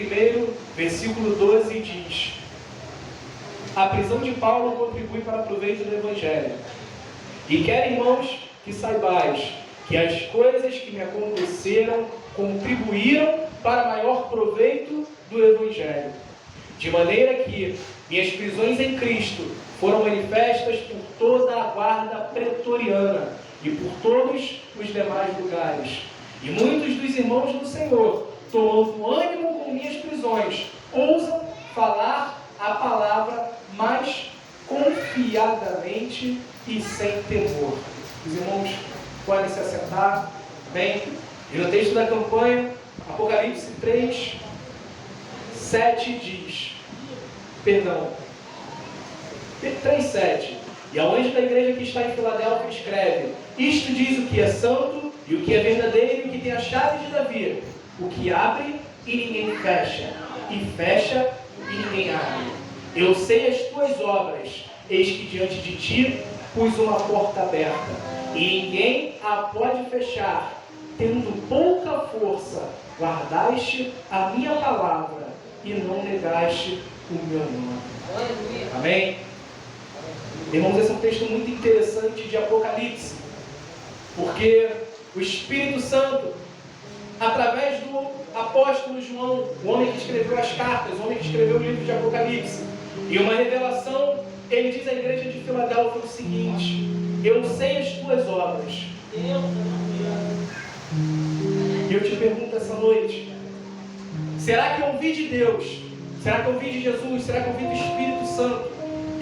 1, versículo 12 diz: a prisão de Paulo contribui para o proveito do Evangelho. E quero, irmãos, que saibais que as coisas que me aconteceram contribuíram para maior proveito do Evangelho. De maneira que minhas prisões em Cristo foram manifestas por toda a guarda pretoriana e por todos os demais lugares. E muitos dos irmãos do Senhor, tomando ânimo com minhas prisões, ousam falar a palavra mais confiadamente e sem temor. Os irmãos podem se assentar. Bem, e no texto da campanha, Apocalipse 3, 7 diz, 3:7. E ao anjo da igreja que está em Filadélfia escreve: isto diz o que é santo e o que é verdadeiro e o que tem a chave de Davi, o que abre e ninguém fecha, e fecha e ninguém abre. Eu sei as tuas obras, eis que diante de ti pus uma porta aberta, e ninguém a pode fechar. Tendo pouca força, guardaste a minha palavra e não negaste o meu nome. Amém? Irmãos, esse é um texto muito interessante de Apocalipse, porque o Espírito Santo, através do apóstolo João, o homem que escreveu as cartas, o homem que escreveu o livro de Apocalipse, e uma revelação, ele diz à igreja de Filadélfia o seguinte: eu sei as tuas obras. E eu te pergunto essa noite, será que eu ouvi de Deus? Será que eu ouvi de Jesus? Será que eu ouvi do Espírito Santo?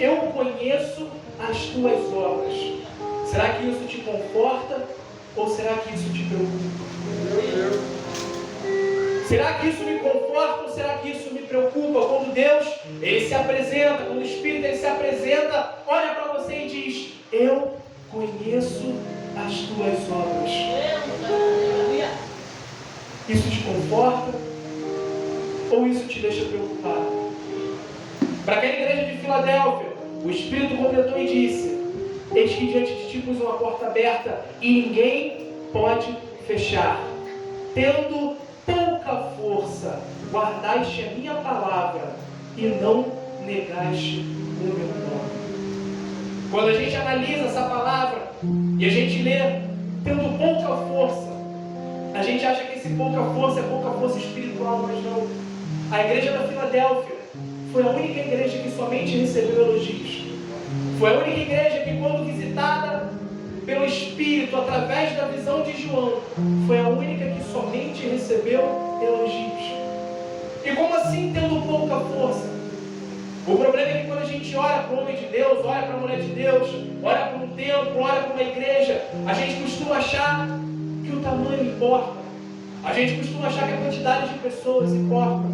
Eu conheço as tuas obras. Será que isso te conforta? Ou será que isso te preocupa? Será que isso me conforta ou será que isso me preocupa? Quando Deus, Ele se apresenta, quando o Espírito, Ele se apresenta, olha para você e diz: eu conheço as tuas obras. Isso te conforta ou isso te deixa preocupado? Para aquela igreja de Filadélfia, o Espírito completou e disse: eis que diante de ti pus uma porta aberta e ninguém pode fechar. Tendo pouca força, guardaste a minha palavra e não negaste o meu nome. Quando a gente analisa essa palavra e a gente lê tendo pouca força, a gente acha que esse pouca força é pouca força espiritual, mas não. A igreja da Filadélfia foi a única igreja que somente recebeu elogios. Foi a única igreja que, quando visitada pelo Espírito, através da visão de João, foi a única que somente recebeu elogios. E como assim tendo pouca força? O problema é que quando a gente olha para o homem de Deus, olha para a mulher de Deus, olha para um templo, olha para uma igreja, a gente costuma achar que o tamanho importa. A gente costuma achar que a quantidade de pessoas importa.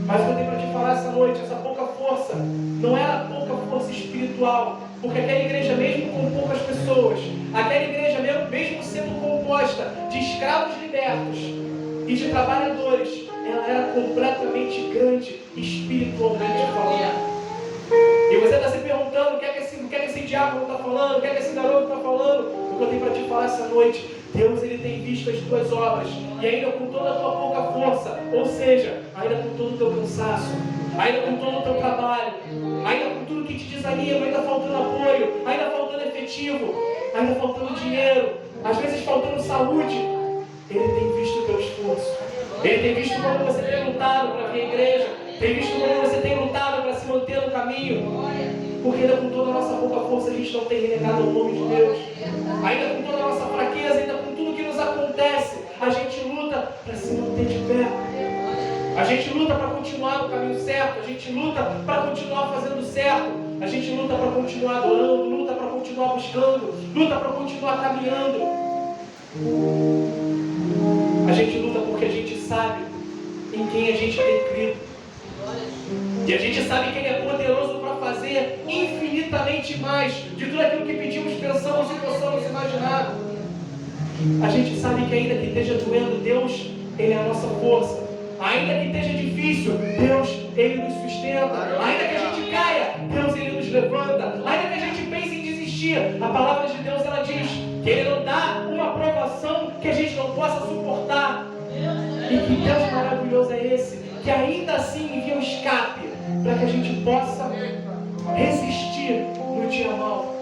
Mas o que eu tenho para te falar essa noite, essa pouca força, não era pouca força espiritual, porque aquela igreja, mesmo com poucas pessoas, aquela igreja, mesmo sendo composta de escravos libertos e de trabalhadores, ela era completamente grande espiritualmente falando. E você está se perguntando o que é que esse diácono está falando, o que é que esse garoto está falando. O que eu tenho para te falar essa noite: Deus, Ele tem visto as tuas obras, e ainda com toda a tua pouca força, ou seja, ainda com todo o teu cansaço, ainda com todo o teu trabalho, ainda com tudo que te desanima, ainda faltando apoio, ainda faltando efetivo, ainda faltando dinheiro, às vezes faltando saúde, Ele tem visto o teu esforço. Ele tem visto como você tem lutado para vir à igreja, tem visto como você tem lutado para se manter no caminho, porque ainda com toda a nossa pouca força a gente não tem renegado o nome de Deus, ainda com toda a nossa fraqueza, ainda com tudo que nos acontece, a gente luta para se manter de pé, a gente luta para continuar no caminho certo, a gente luta para continuar fazendo certo, a gente luta para continuar adorando, luta para continuar buscando, luta para continuar caminhando. A gente luta porque a gente sabe em quem a gente tem crido. E a gente sabe que Ele é poderoso para fazer infinitamente mais de tudo aquilo que pedimos, pensamos e possamos imaginar. A gente sabe que ainda que esteja doendo, Deus, Ele é a nossa força. Ainda que esteja difícil, Deus, Ele nos sustenta. Ainda que a gente caia, Deus, Ele nos levanta. Ainda que a gente pense em desistir, a palavra de Deus, ela diz que Ele não dá uma provação que a gente não possa suportar. E que Deus maravilhoso é esse? que ainda assim envia um escape para que a gente possa resistir no dia mau.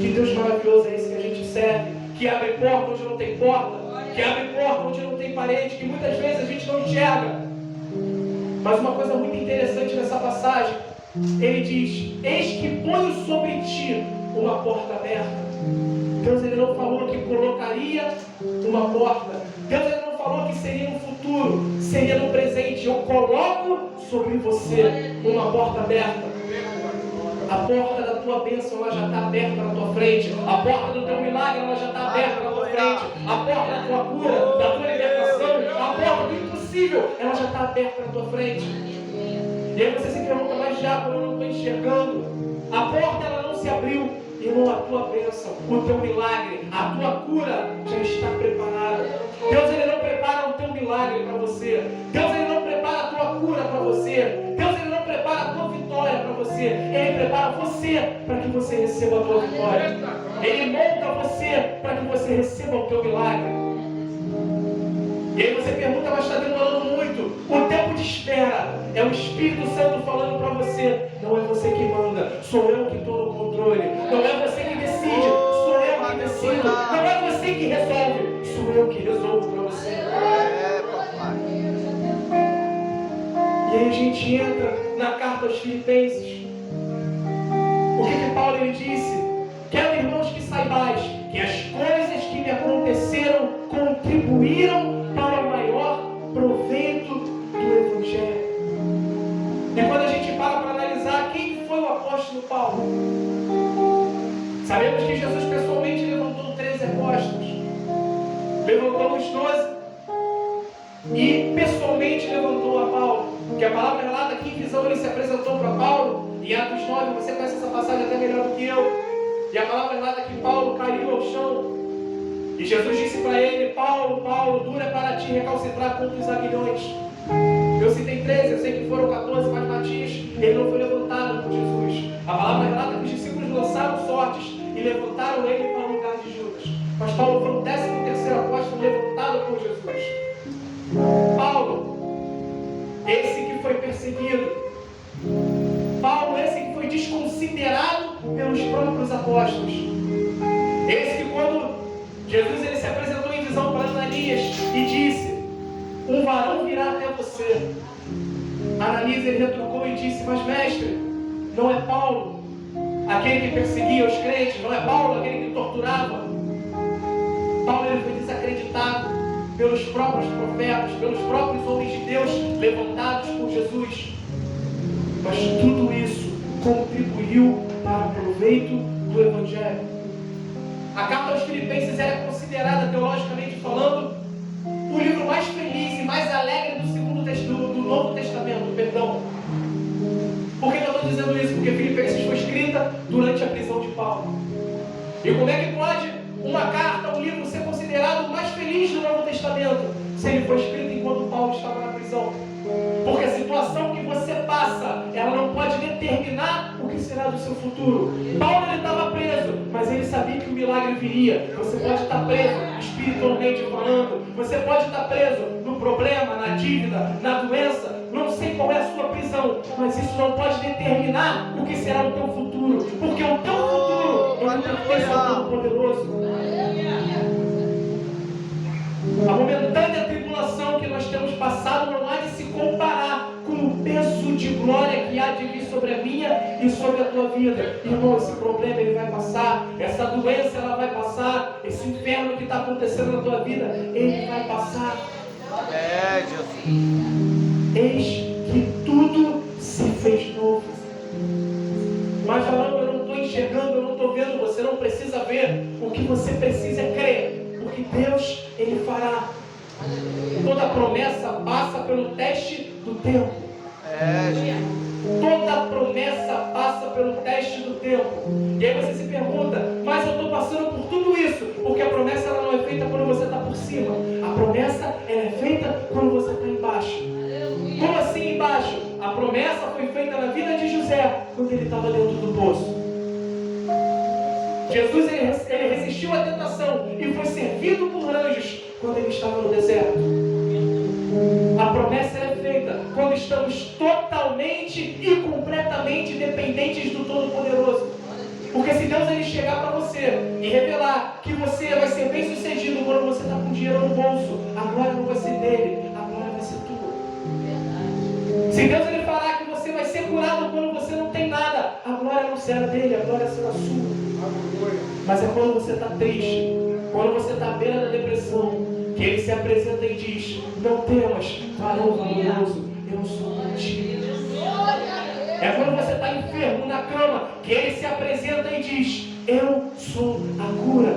Que Deus maravilhoso é esse que a gente serve, que abre porta onde não tem porta, que abre porta onde não tem parede, que muitas vezes a gente não enxerga. Mas uma coisa muito interessante nessa passagem, ele diz: eis que ponho sobre ti uma porta aberta. Deus ele não falou que colocaria uma porta. Deus ele não falou que seria no futuro, seria no presente. Eu coloco sobre você uma porta aberta. A porta da tua bênção ela já está aberta na tua frente. A porta do teu milagre ela já está aberta na tua frente. A porta da tua cura, da tua libertação, a porta do impossível ela já está aberta na tua frente. E aí você se pergunta: mas já como eu não estou enxergando? A porta ela não se abriu. Irmão, a tua bênção, o teu milagre, a tua cura já está preparada. Deus ele não prepara o teu milagre para você. Deus ele não prepara a tua cura para você. Deus ele não prepara a tua vitória para você. Ele prepara você para que você receba a tua vitória. Ele monta você para que você receba o teu milagre. E aí você pergunta: mas está demorando muito. O tempo de espera é o Espírito Santo falando para você: não é você que manda, sou eu que estou no controle. Não é você que decide, sou eu que decido. Não é você que resolve, sou eu que resolvo para você. E aí a gente entra na carta aos Filipenses. O que Paulo ele disse? Quero, irmãos, que saibais que as coisas que me aconteceram contribuíram para o maior proveito do Evangelho. E quando a gente para analisar quem foi o apóstolo Paulo, sabemos que Jesus pessoalmente levantou 13 apóstolos, levantou os 12 e pessoalmente levantou a Paulo. Que a palavra relata que em visão ele se apresentou para Paulo. Em Atos 9, você conhece essa passagem até melhor do que eu. E a palavra relata que Paulo caiu ao chão. E Jesus disse para ele: Paulo, Paulo, dura para ti recalcitrar contra os aguilhões. Eu citei 13, eu sei que foram 14, mas Matias, ele não foi levantado por Jesus. A palavra relata que os discípulos lançaram sortes e levantaram ele para o lugar de Judas. Mas Paulo foi o 13º apóstolo levantado por Jesus. Paulo, esse que foi perseguido. Paulo, esse que foi desconsiderado pelos próprios apóstolos. Esse que quando Jesus ele se apresentou em visão para Ananias e disse: um varão virá até você. Ananias ele retrucou e disse: mas mestre, não é Paulo aquele que perseguia os crentes? Não é Paulo aquele que torturava? Paulo ele foi desacreditado pelos próprios profetas, pelos próprios homens de Deus levantados por Jesus. Mas tudo isso contribuiu para o proveito do Evangelho. A carta aos Filipenses era considerada, teologicamente falando, o livro mais feliz e mais alegre do Novo Testamento. Por que eu estou dizendo isso? Porque Filipenses foi escrita durante a prisão de Paulo. E como é que pode uma carta, um livro, ser considerado o mais feliz do Novo Testamento se ele foi escrito enquanto Paulo estava na prisão? Porque a situação que você passa, ela não pode determinar o que será do seu futuro. Paulo ele estava preso, mas ele sabia que o milagre viria. Você pode estar preso espiritualmente falando, você pode estar preso no problema, na dívida, na doença. Não sei qual é a sua prisão, mas isso não pode determinar o que será o teu futuro. Porque o teu futuro ele pertence ao Todo-Poderoso. A momentânea tribulação que nós temos passado não há de se comparar com o peso de glória que há de vir sobre a minha e sobre a tua vida. Irmão, esse problema ele vai passar, essa doença ela vai passar, esse inferno que está acontecendo na tua vida, ele vai passar. Eis que tudo se fez novo. Mas falando, eu não estou enxergando, eu não estou vendo, você não precisa ver. O que você precisa é crer, porque Deus, ele fará. Toda promessa passa pelo teste do tempo. Toda promessa passa pelo teste do tempo. E aí você se pergunta: mas eu estou passando por tudo isso? Porque a promessa ela não é feita quando você está por cima. A promessa ela é feita quando você está embaixo. Como assim embaixo? A promessa foi feita na vida de José quando ele estava dentro do poço. Jesus ele resistiu à tentação e foi servido por anjos quando ele estava no deserto. A promessa é feita quando estamos totalmente e completamente dependentes do Todo-Poderoso. Porque se Deus ele chegar para você e revelar que você vai ser bem sucedido quando você está com dinheiro no bolso, a glória não vai ser dele, a glória vai ser tua. Se Deus ele falar que você vai ser curado quando você não tem nada, a glória não será dele, a glória será sua. Mas é quando você está triste, quando você está à beira da depressão, que ele se apresenta e diz: não temas, varão valoroso, eu sou contigo. É quando você está enfermo na cama, que ele se apresenta e diz: eu sou a cura.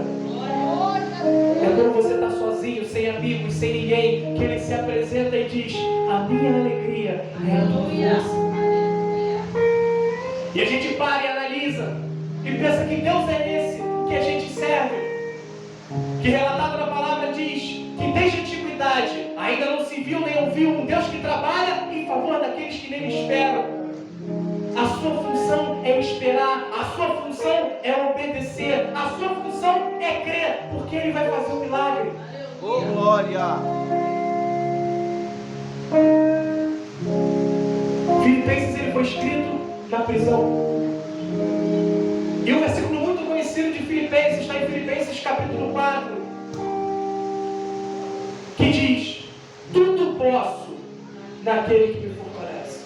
É quando você está sozinho, sem amigos, sem ninguém, que ele se apresenta e diz: a minha alegria é a tua força. E a gente para e analisa e pensa que Deus é esse que a gente serve, que relatado na palavra diz que desde a antiguidade ainda não se viu nem ouviu um Deus que trabalha em favor daqueles que nele esperam. A sua função é esperar, a sua função é obedecer, a sua função é crer, porque ele vai fazer um milagre. Oh, glória! Filipenses ele foi escrito na prisão. E um versículo muito conhecido de Filipenses está em Filipenses capítulo 4, que diz: tudo posso naquele que me fortalece.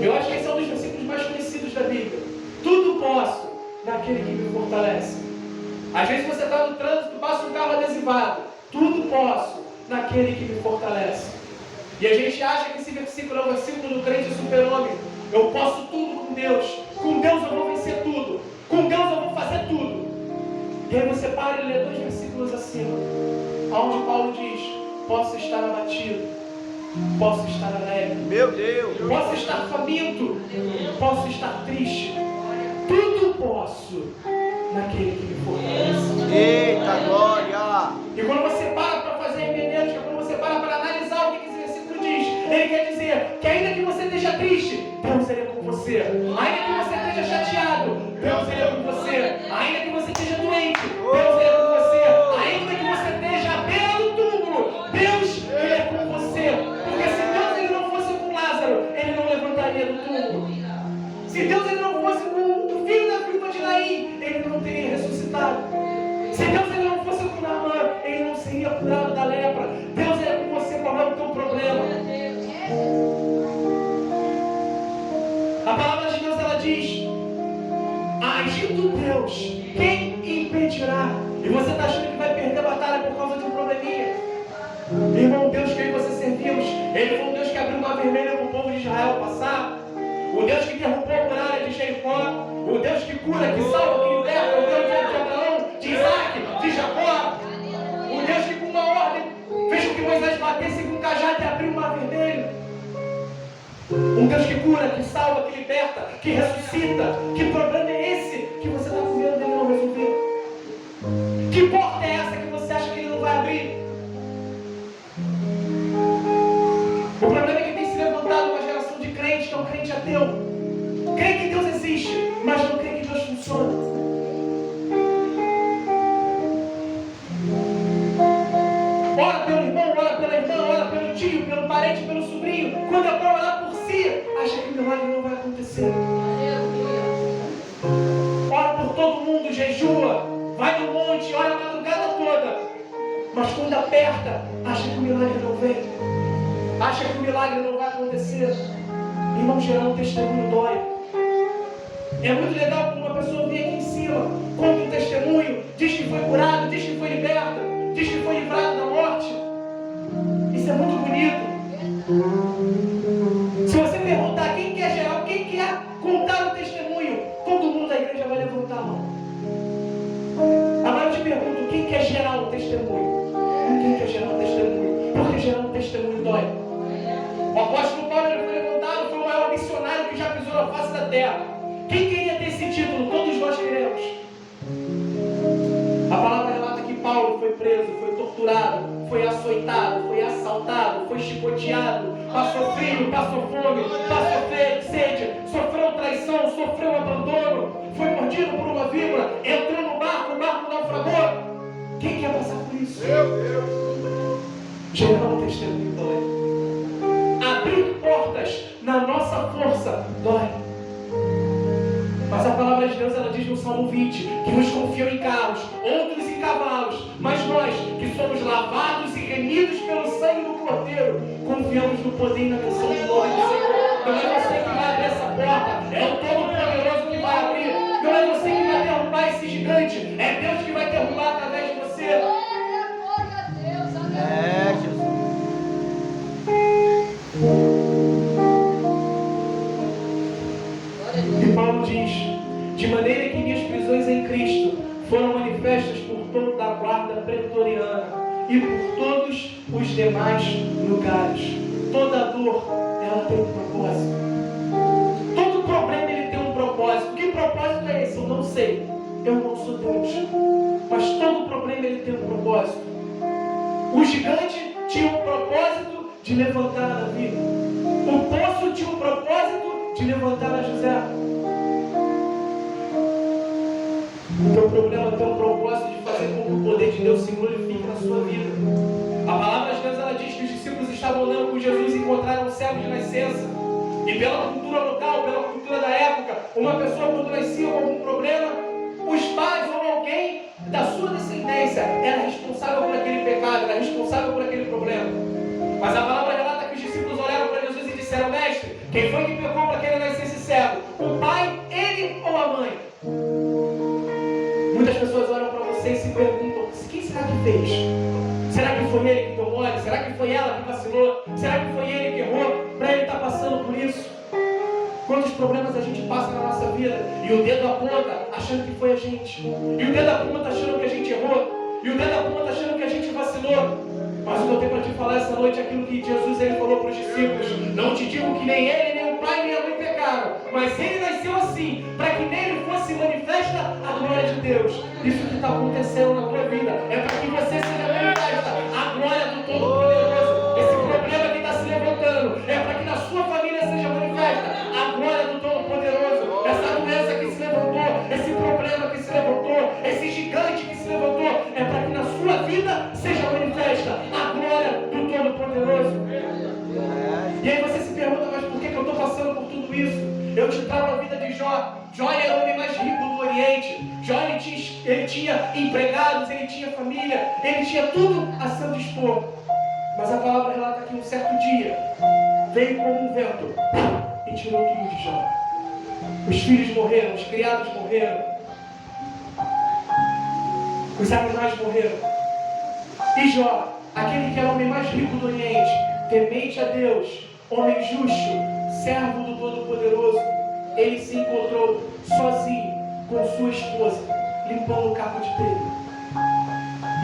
Eu acho que esse é um dos versículos mais conhecidos da Bíblia. Tudo posso naquele que me fortalece. Às vezes você está no trânsito, passa um carro adesivado. Tudo posso naquele que me fortalece. E a gente acha que esse versículo é o versículo do crente super-homem. Eu posso tudo com Deus. Com Deus eu vou vencer tudo. Com Deus eu vou fazer tudo. E aí você para e lê 2 versículos acima, onde Paulo diz: posso estar abatido, posso estar alegre, Meu Deus, posso estar faminto, posso estar triste. Tudo posso naquele que me fortalece. Eita glória! E quando você para fazer hermenêutica, quando você para analisar o que esse versículo diz, ele quer dizer que ainda que você esteja triste, Deus ele é com você. Ainda que você esteja chateado, Deus ele é com você. Ainda que você esteja doente, Deus ele é com você. Ainda que você esteja à beira do túmulo, Deus ele é com você. Porque se Deus ele não fosse com Lázaro, ele não levantaria do túmulo. Se Deus ele não fosse com o filho da viúva de Naim, ele não teria ressuscitado. Se Deus ele não fosse com Naamã, ele não seria curado da lepra. Deus é com você, qual é o teu problema? A palavra de Deus ela diz: agindo Deus, quem impedirá? E você está achando que vai perder a batalha por causa de um probleminha? Irmão, Deus que você servimos, ele foi o Deus que abriu o mar vermelho para o povo de Israel passar. O Deus que derrubou a muralha de Jericó. O Deus que cura, que salva, que liberta. O Deus de Abraão, de Isaac, de Jacó. O Deus que com uma ordem fez com que Moisés batesse com um cajado e abriu o mar vermelho. Um Deus que cura, que salva, que liberta, que ressuscita. Que problema é esse que você está com medo dele não resolver? Que porta é essa que você acha que ele não vai abrir? O problema é que tem se levantado uma geração de crentes que é um crente ateu. Crê que Deus existe, mas não crê que Deus funciona. Ora pelo irmão, ora pela irmã, ora pelo tio, pelo parente, pelo sobrinho. Quando é para orar por si, acha que o milagre não vai acontecer. Ora por todo mundo, jejua, vai no monte, ora a madrugada toda. Mas quando aperta, acha que o milagre não vem. Acha que o milagre não vai acontecer. Irmão, gerar um testemunho dói. É muito legal quando uma pessoa vem aqui em cima, conta um testemunho, diz que foi curado, diz que foi liberta, diz que foi livrado da morte. Isso é muito bonito. Se você perguntar quem quer gerar, quem quer contar o testemunho, todo mundo da igreja vai levantar a mão. Agora eu te pergunto, quem quer gerar um testemunho? Ninguém quer gerar um testemunho, porque gerar um testemunho dói. O apóstolo Paulo ele foi levantado, foi o maior missionário que já pisou na face da terra. Quem queria ter esse título? Todos nós queremos. A palavra relata que Paulo foi preso, foi torturado, foi açoitado, foi assaltado, foi chicoteado, passou frio, passou fome, passou sede, sofreu traição, sofreu abandono, foi mordido por uma víbora, entrou no barco, o barco naufragou. Quem quer passar por isso? Meu Deus! Gerar um testemunho dói. nossa força dói. Mas a palavra de Deus, ela diz no Salmo 20, que uns confiam em carros, outros em cavalos, mas nós, que somos lavados e remidos pelo sangue do Cordeiro, confiamos no poder e na missão do nome do Senhor. Não é você que vai abrir essa porta, é o Todo-Poderoso que vai abrir. Não é você que vai derrubar esse gigante, é Deus que vai derrubar através de você. É, Jesus. E Paulo diz, de maneira que minhas prisões em Cristo foram manifestas por toda a guarda pretoriana e por todos os demais lugares. Toda dor, ela tem um propósito. Todo problema, ele tem um propósito. Que propósito é esse? Eu não sei. Eu não sou Deus. Mas todo problema, ele tem um propósito. O gigante tinha um propósito de levantar a Davi. O poço tinha um propósito de levantar a José. O teu problema tem um propósito de fazer com que o poder de Deus se glorifique na sua vida. A palavra de Deus, ela diz que os discípulos estavam andando com Jesus e encontraram um cego de nascença. E pela cultura local, pela cultura da época, uma pessoa quando nascia com algum problema, os pais ou alguém da sua descendência era responsável por aquele pecado, era responsável por aquele problema. Mas a palavra relata que os discípulos olharam para Jesus e disseram: mestre, quem foi que pecou para que ele nascesse cego? O pai, ele ou a mãe? Muitas pessoas olham para você e se perguntam: quem será que fez? Será que foi ele que deu mole? Será que foi ela que vacilou? Será que foi ele que errou para ele estar passando por isso? Quantos problemas a gente passa na nossa vida e o dedo aponta achando que foi a gente, e o dedo aponta achando que a gente errou, e o dedo aponta achando que a gente vacilou. Mas o que eu tenho para te falar essa noite é aquilo que Jesus, ele falou para os discípulos: não te digo que nem ele, nem o pai, nem a mãe pecaram, mas ele nasceu assim, para que nele fosse manifesta a glória de Deus. Isso que está acontecendo na tua vida é para que você seja manifesta a glória do Todo-Poderoso. Esse problema que está se levantando é para que na sua família seja manifesta a glória do Todo-Poderoso. Essa doença que se levantou, esse problema que se levantou, esse gigante que se levantou, é para que na sua vida seja manifesta a glória do Todo-Poderoso. E aí você se pergunta: mas por que eu estou passando por tudo isso? Eu te trago a vida de Jó. Jó era o homem mais rico do Oriente. Jó ele tinha empregados, ele tinha família, ele tinha tudo a seu dispor. Mas a palavra relata que um certo dia veio como um vento e tirou tudo de Jó. Os filhos morreram, os criados morreram, os animais morreram. E Jó, aquele que era o homem mais rico do Oriente, temente a Deus, homem justo, servo do Todo-Poderoso, ele se encontrou sozinho com sua esposa, limpando o caco de telha,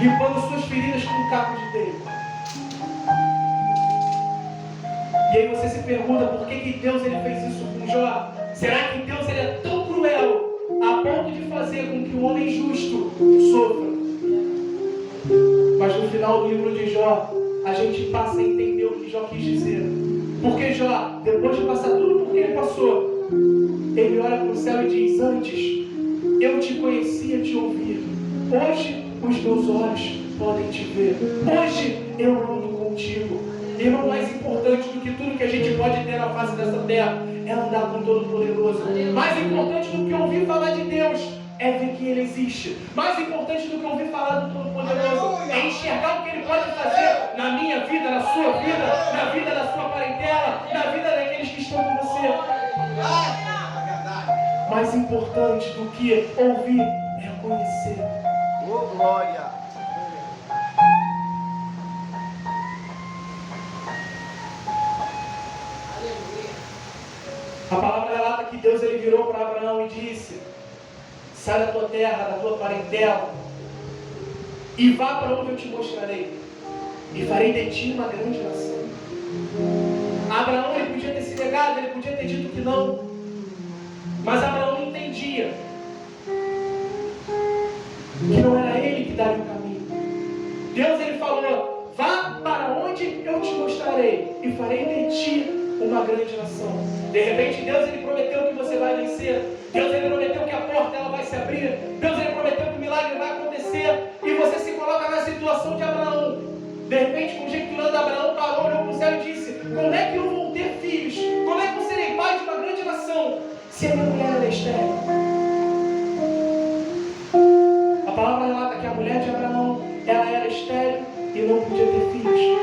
limpando suas feridas com o caco de telha. E aí você se pergunta: por que Deus ele fez isso com Jó? Será que Deus ele é tão cruel a ponto de fazer com que o homem justo sofra? Mas no final do livro de Jó, a gente passa a entender o que Jó quis dizer. Porque Jó, depois de passar tudo por que ele passou, ele olha para o céu e diz: antes eu te conhecia, te ouvia. Hoje os meus olhos podem te ver. Hoje eu ando contigo. Irmão, mais importante do que tudo que a gente pode ter na face dessa terra é andar com o Todo-Poderoso. Mais importante do que ouvir falar de Deus é ver que Ele existe. Mais importante do que ouvir falar do Todo-Poderoso é enxergar o que Ele pode fazer na minha vida, na sua vida, na vida da sua parentela, na vida daqueles que estão com você. Mais importante do que ouvir é conhecer. Oh, glória! A palavra relata que Deus ele virou para Abraão e disse: sai da tua terra, da tua parentela, e vá para onde eu te mostrarei, e farei de ti uma grande nação. Abraão ele podia ter se negado, ele podia ter dito que não, mas Abraão entendia que não era ele que daria o caminho. Deus ele falou: vá para onde eu te mostrarei, e farei de ti uma grande nação. De repente Deus ele prometeu que você vai vencer. Deus ele prometeu que a porta ela vai se abrir. Deus ele prometeu que o milagre vai acontecer. E você se coloca na situação de Abraão. De repente, conjecturando, Abraão parou, olhou para o céu e disse: como é que eu vou ter filhos? Como é que eu serei pai se a minha mulher era estéril? A palavra relata que a mulher de Abraão, ela era estéril e não podia ter filhos.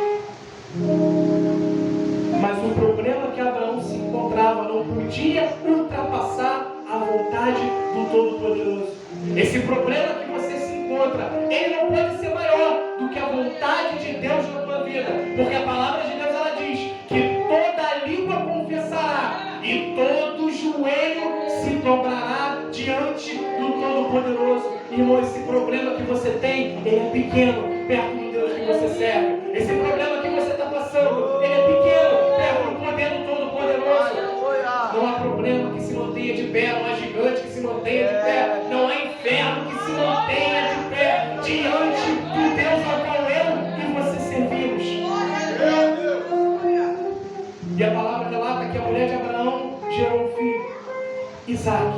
Mas o problema que Abraão se encontrava não podia ultrapassar a vontade do Todo-Poderoso. Esse problema que você se encontra, ele não pode ser maior do que a vontade de Deus na tua vida. Porque a palavra de Deus, ela diz que toda língua confessará e todo joelho se dobrará diante do Todo-Poderoso. Irmão, esse problema que você tem, ele é pequeno perto do Deus que você serve. Esse problema que você está passando, ele é pequeno perto do poder do Todo-Poderoso. Não há problema que se mantenha de pé, não há gigante que se mantenha de pé, não há inferno que se mantenha de pé diante do Deus ao qual eu e você servimos. E a palavra relata que a mulher de Abraão gerou um filho, Isaac,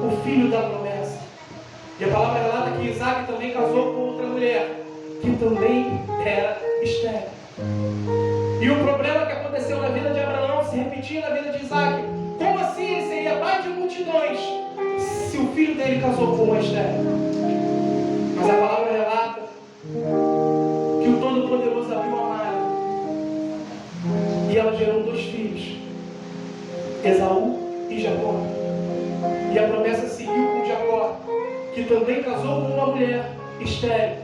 o filho da promessa. E a palavra relata que Isaac também casou com outra mulher, que também era estéril. E o problema que aconteceu na vida de Abraão se repetia na vida de Isaac. Como assim ele seria pai de multidões se o filho dele casou com uma estéril? Mas a palavra relata que o Todo-Poderoso abriu a margem e ela gerou 2 filhos, Esaú e Jacó. E a promessa seguiu com Jacó, que também casou com uma mulher estéril.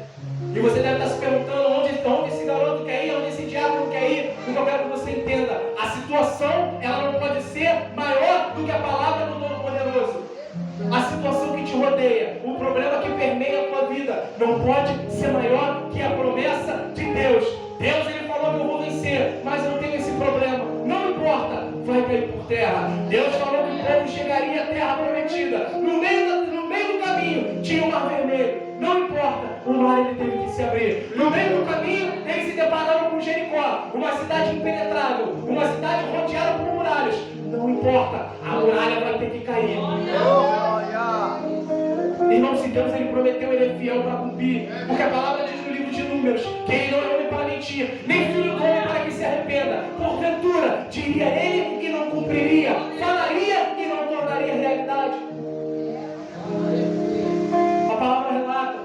E você deve estar se perguntando onde esse garoto quer ir, onde esse diabo quer ir. O que eu quero que você entenda: a situação, ela não pode ser maior do que a palavra do Todo-Poderoso. A situação que te rodeia, o problema que permeia a tua vida, não pode ser maior que a promessa de Deus. Deus, ele falou que eu vou vencer, mas eu tenho esse problema. Não importa, vai cair por terra. Deus falou que o povo chegaria à terra prometida. No meio do caminho tinha o mar vermelho. Não importa, o mar ele teve que se abrir. No meio do caminho, eles se depararam com Jericó, uma cidade impenetrável, uma cidade rodeada por muralhas. Não importa, a muralha vai ter que cair. Irmão, se Deus ele prometeu, ele é fiel para cumprir. Porque a palavra diz no livro de Números que ele não é homem para mentir, nem filho do homem para que se arrependa. Porventura, diria ele e não cumpriria, falaria e não tornaria realidade. A palavra relata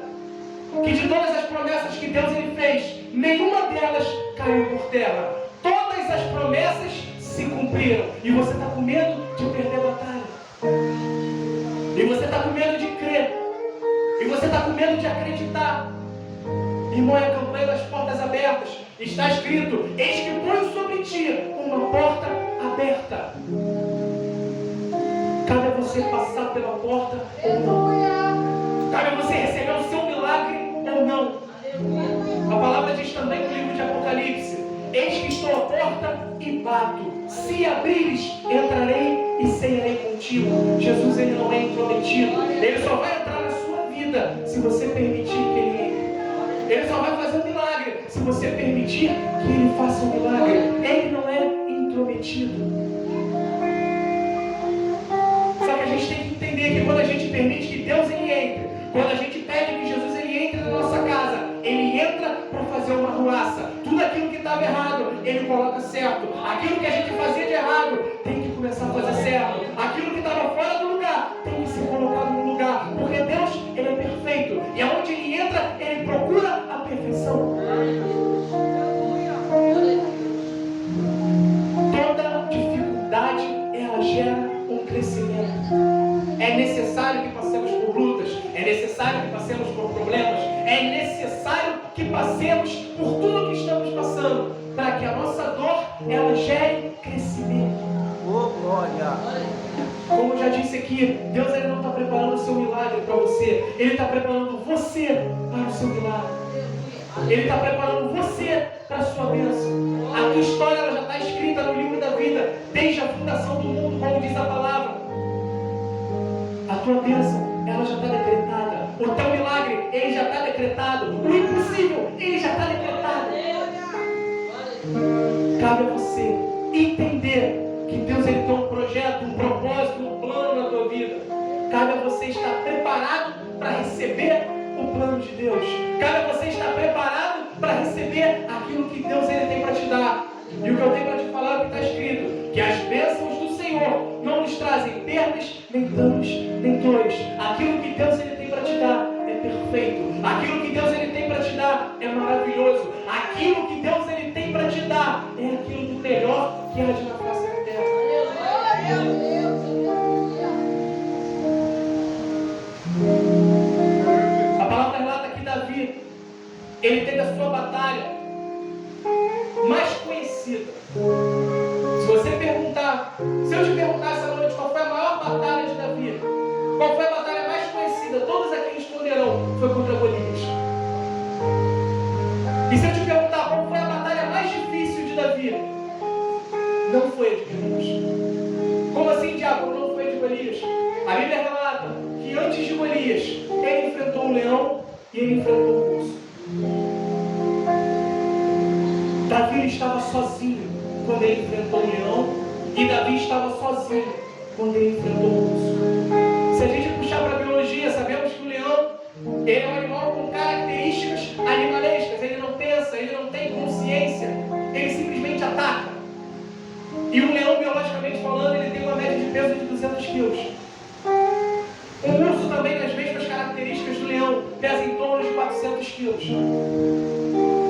que de todas as promessas que Deus ele fez, nenhuma delas caiu por terra. Todas as promessas se cumpriram. E você está com medo de perder a batalha. E você está com medo de crer. E você está com medo de acreditar. Irmão, é a campanha das portas abertas. Está escrito: eis que põe sobre ti uma porta aberta. Cabe a você passar pela porta ou não. Cabe a você receber o seu milagre ou não. A palavra diz também no livro de Apocalipse: eis que estou à porta e bato. Se abrires, entrarei e cearei contigo. Jesus, ele não é intrometido. Ele só vai entrar na sua vida se você permitir que ele entre. Ele só vai fazer um milagre se você permitir que ele faça um milagre. Ele não é intrometido. Só que a gente tem que entender que quando a gente permite que Deus ele entre, quando a gente pede que Jesus ele entre na nossa casa, ele entra para fazer uma arruaça. Tudo aquilo que estava errado, ele coloca certo. Aquilo que a gente fazia de errado, tem que começar a fazer certo. Aquilo que estava fora do lugar, tem que ser colocado no lugar. Porque Deus, ele é perfeito. E aonde ele entra, ele procura a perfeição. Toda dificuldade, ela gera um crescimento. É necessário que passemos por lutas. É necessário que passemos por problemas. É necessário que passemos por tudo que estamos passando, para que a nossa dor, ela gere crescimento. Oh, glória! Como eu já disse aqui, Deus ele não está preparando o seu milagre para você. Ele está preparando você para o seu milagre. Ele está preparando você para a sua bênção. A tua história ela já está escrita no livro da vida, desde a fundação do mundo, como diz a palavra. A tua bênção, ela já está decretada. O teu milagre, ele já está decretado. O impossível, ele já está decretado. Cabe a você entender que Deus ele tem um projeto, um propósito, um plano na tua vida. Cabe a você estar preparado para receber o plano de Deus. Cabe a você estar preparado para receber aquilo que Deus ele tem para te dar. E o que eu tenho para te falar é o que está escrito: que as bênçãos do Senhor não nos trazem perdas nem danos, nem dores. Aquilo que Deus ele tem para te dar é perfeito. Aquilo que Deus ele tem para te dar é maravilhoso. Aquilo que Deus ele tem para te dar é aquilo do melhor que há de na face da terra. A palavra relata que Davi, ele teve a sua batalha mais conhecida. Se você perguntar, se eu te perguntar essa noite qual foi a maior batalha de Davi, qual foi a batalha mais conhecida, todos aqui responderão, foi contra Golias. E se eu te perguntar qual foi a batalha mais difícil de Davi, não foi a de Golias. Como assim, diabo, não foi a de Golias? A Bíblia relata que antes de Golias, ele enfrentou o leão e ele enfrentou o urso. Davi estava sozinho quando ele enfrentou o leão, e Davi estava sozinho quando ele enfrentou o urso. Se a gente puxar para a biologia, sabemos que o leão ele é um animal com características animalescas. Ele não pensa, ele não tem consciência, ele simplesmente ataca. E um leão, biologicamente falando, ele tem uma média de peso de 200 quilos. Um urso também, nas mesmas características do leão, pesa em torno de 400 quilos.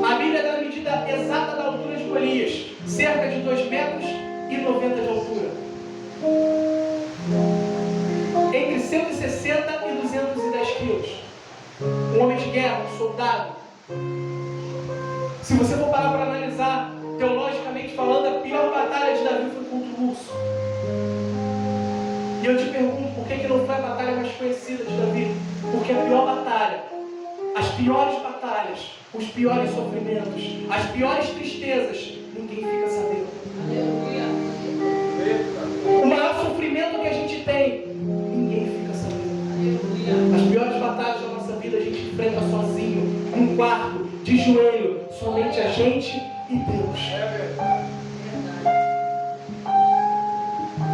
A Bíblia dá a medida exata da altura de Golias, cerca de 2,90 metros de altura. Entre 160 e 210 quilos. Um homem de guerra, um soldado. Se você for parar para analisar, teologicamente falando, a pior batalha de Davi foi contra o urso. E eu te pergunto, por que não foi a batalha mais conhecida de Davi? Porque a pior batalha, as piores batalhas, os piores sofrimentos, as piores tristezas, ninguém fica sabendo. O maior sofrimento que a gente tem, ninguém fica sabendo. As piores batalhas da nossa vida a gente enfrenta sozinho, num quarto, de joelho, somente a gente e Deus.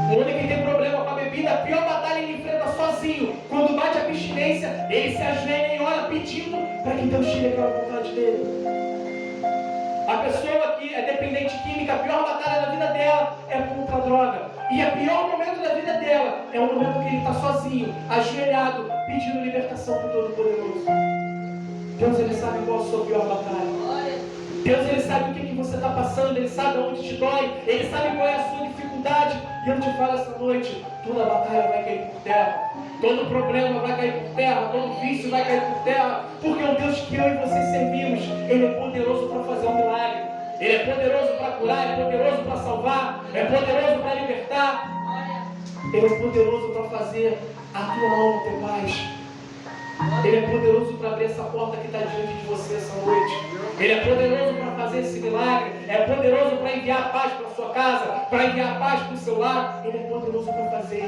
O homem que tem problema com a bebida, a pior batalha ele enfrenta sozinho. Quando bate a abstinência, ele se ajoelha e ora pedindo para que Deus tire aquela vontade dele. A pessoa que é dependente química, a pior batalha da vida dela é contra a droga. E o pior momento da vida dela é o momento que ele está sozinho, ajoelhado, pedindo libertação do Todo-Poderoso. Deus ele sabe qual é a sua pior batalha. Deus ele sabe o que você está passando, ele sabe onde te dói, ele sabe qual é a sua dificuldade. E eu te falo essa noite, toda batalha vai cair por terra, todo problema vai cair por terra, todo vício vai cair por terra, porque o Deus que eu e você servimos, ele é poderoso para fazer um milagre, ele é poderoso para curar, ele é poderoso para salvar, é poderoso para libertar, ele é poderoso para fazer a tua alma ter paz. Ele é poderoso para abrir essa porta que está diante de você essa noite. Ele é poderoso para fazer esse milagre. É poderoso para enviar paz para a sua casa, para enviar paz para o seu lar. Ele é poderoso para fazer.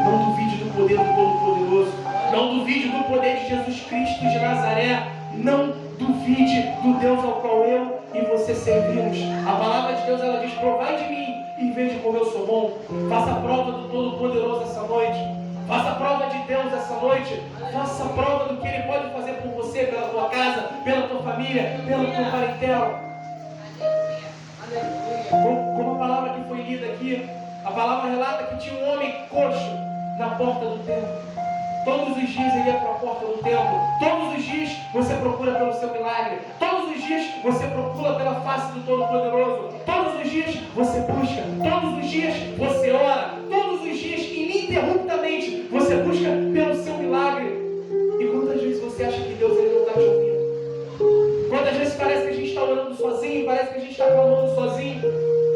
Não duvide do poder do Todo-Poderoso. Não duvide do poder de Jesus Cristo de Nazaré. Não duvide do Deus ao qual eu e você servimos. A palavra de Deus ela diz: provai de mim e veja como eu sou bom. Faça a prova do Todo-Poderoso essa noite. Faça a prova de Deus essa noite. Faça a prova do que Ele pode fazer por você, pela tua casa, pela tua família, pela tua parentela. Como a palavra que foi lida aqui, a palavra relata que tinha um homem coxo na porta do templo. Todos os dias ele ia para a porta do templo. Todos os dias você procura pelo seu milagre. Todos os dias você procura pela face do Todo-Poderoso. Todos os dias você busca. Todos os dias você ora. Todos os dias, ininterruptamente, você busca pelo seu milagre. E quantas vezes você acha que Deus ele não está te ouvindo? Quantas vezes parece que a gente está orando sozinho, parece que a gente está clamando sozinho.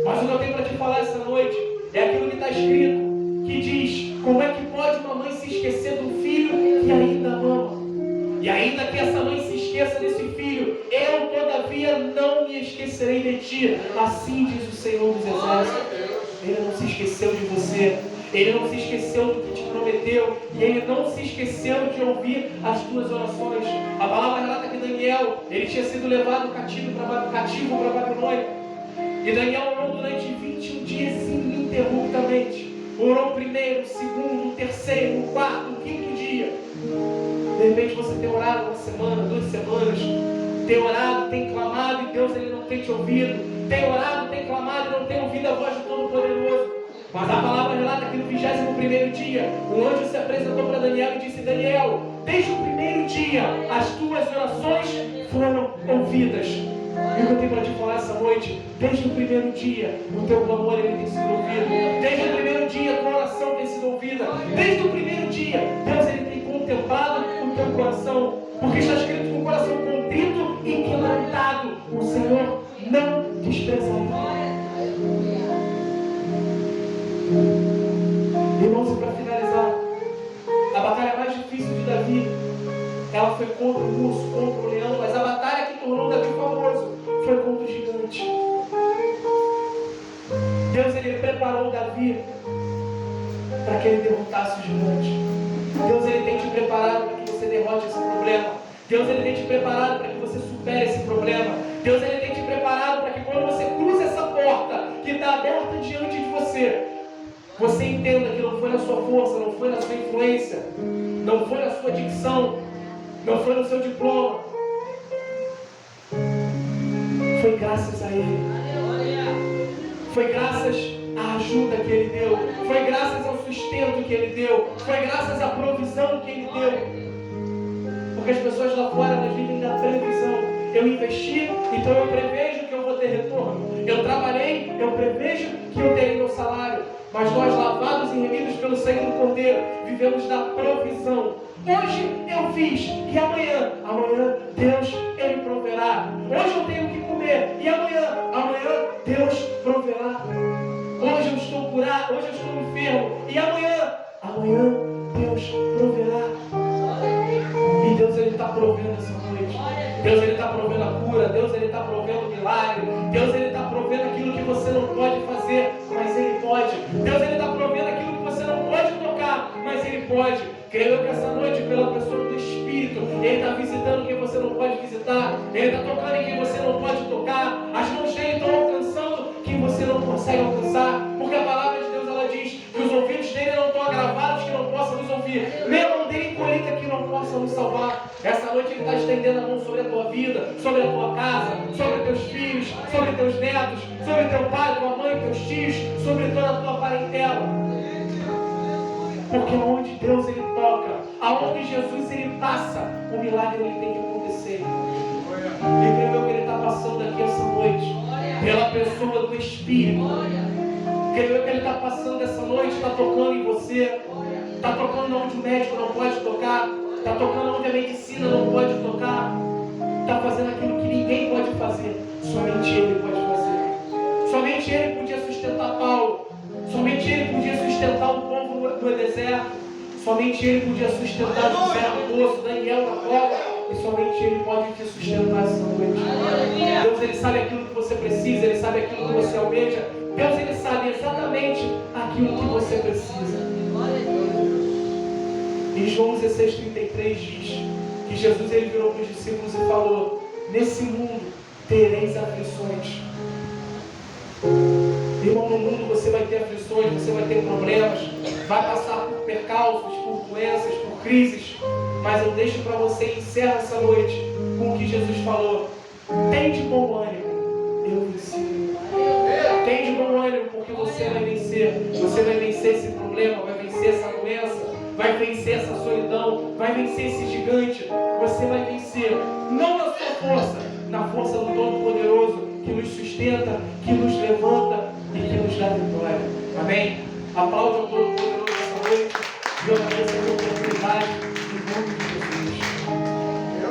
Mas o que eu tenho para te falar essa noite é aquilo que está escrito, que diz: como é que pode uma mãe se esquecer do filho que ainda ama? E ainda que essa mãe se esqueça desse filho, eu todavia não me esquecerei de ti. Assim diz o Senhor dos Exércitos. Ele não se esqueceu de você. Ele não se esqueceu do que te prometeu. E Ele não se esqueceu de ouvir as tuas orações. A palavra relata que Daniel, ele tinha sido levado cativo para Babilônia. E Daniel orou durante 21 dias ininterruptamente. Orou o primeiro, o segundo, o terceiro, o quarto, o quinto dia. De repente você tem orado uma semana, 2 semanas. Tem orado, tem clamado e Deus ele não tem te ouvido. Tem orado, tem clamado e não tem ouvido a voz do Todo-Poderoso. Mas a palavra relata que no 21º dia, o anjo se apresentou para Daniel e disse: Daniel, desde o primeiro dia, as tuas orações foram ouvidas. E o que eu tenho para te falar essa noite, desde o primeiro dia, o teu clamor ele tem sido ouvido. Desde o primeiro dia, a tua oração tem sido ouvida. Desde o primeiro dia, Deus ele tem contemplado o teu coração. Porque está escrito que o coração contrito e quebrantado, o Senhor não desprezará. Irmãos, e para finalizar, a batalha mais difícil de Davi, ela foi contra o urso, contra o leão, mas a batalha que tornou Davi famoso foi contra o gigante. Deus ele preparou Davi para que ele derrotasse o gigante. Deus ele tem te preparado para que você derrote esse problema. Deus ele tem te preparado para que você supere esse problema. Deus ele tem te preparado para que quando você cruza essa porta que está aberta diante de você, você entenda que não foi na sua força, não foi na sua influência, não foi na sua dicção, não foi no seu diploma. Foi graças a Ele. Foi graças à ajuda que Ele deu. Foi graças ao sustento que Ele deu. Foi graças à provisão que Ele deu. Porque as pessoas lá fora, elas vivem da previsão. Eu investi, então eu prevejo que eu vou ter retorno. Eu trabalhei, eu prevejo que eu terei meu salário. Mas nós, lavados e remidos pelo sangue do Cordeiro, vivemos da provisão. Hoje eu fiz, e amanhã Deus, Ele proverá. Hoje eu tenho que comer, e amanhã Deus proverá. Hoje eu estou curado, hoje eu estou enfermo, e amanhã Deus proverá. E Deus ele está provendo essa noite. Deus ele está provendo a cura. Deus ele está provendo o milagre. Deus ele está provendo aquilo que você não pode fazer, mas Ele pode. Deus ele está provendo aquilo que você não pode tocar, mas Ele pode. Creio que essa noite, pela pessoa do Espírito, Ele está visitando quem você não pode visitar. Ele está tocando em quem você não pode tocar. As mãos dele estão alcançando quem você não consegue alcançar. Porque a palavra de Deus ela diz que os ouvidos dele não estão agravados que não possam nos ouvir. Nem a mão dele encolhida que não possa nos salvar. Essa noite Ele está estendendo a mão sobre a tua vida, sobre a tua casa, sobre teus filhos, sobre teus netos, sobre teu pai, tua mãe, teus tios, sobre toda a tua parentela. Porque onde Deus ele toca, aonde Jesus ele passa, o milagre ele tem que acontecer. E creio que ele está passando aqui essa noite, pela pessoa do Espírito. Creio que ele está passando essa noite, está tocando em você, está tocando onde o médico não pode tocar, está tocando onde a medicina não pode tocar, está fazendo aquilo que ninguém pode fazer, somente Ele pode fazer. Somente Ele podia sustentar Paulo, somente Ele podia sustentar o povo no deserto, somente Ele podia sustentar José no poço, Daniel na cova, e somente Ele pode te sustentar essa noite. Deus ele sabe aquilo que você precisa, Ele sabe aquilo que você almeja. Deus ele sabe exatamente aquilo que você precisa. Em João 16:33 diz que Jesus ele virou para os discípulos e falou: nesse mundo tereis aflições. Irmão, no mundo você vai ter aflições, você vai ter problemas, vai passar por percalços, por doenças, por crises. Mas eu deixo para você e encerro essa noite com o que Jesus falou: tende bom ânimo, eu venci. Tende bom ânimo, porque você vai vencer. Você vai vencer esse problema, vai vencer essa doença, vai vencer essa solidão, vai vencer esse gigante. Você vai vencer, não na sua força, na força do Todo-Poderoso, que nos sustenta, que nos levanta e que nos dá vitória. Amém? Aplaude ao Todo-Poderoso essa noite.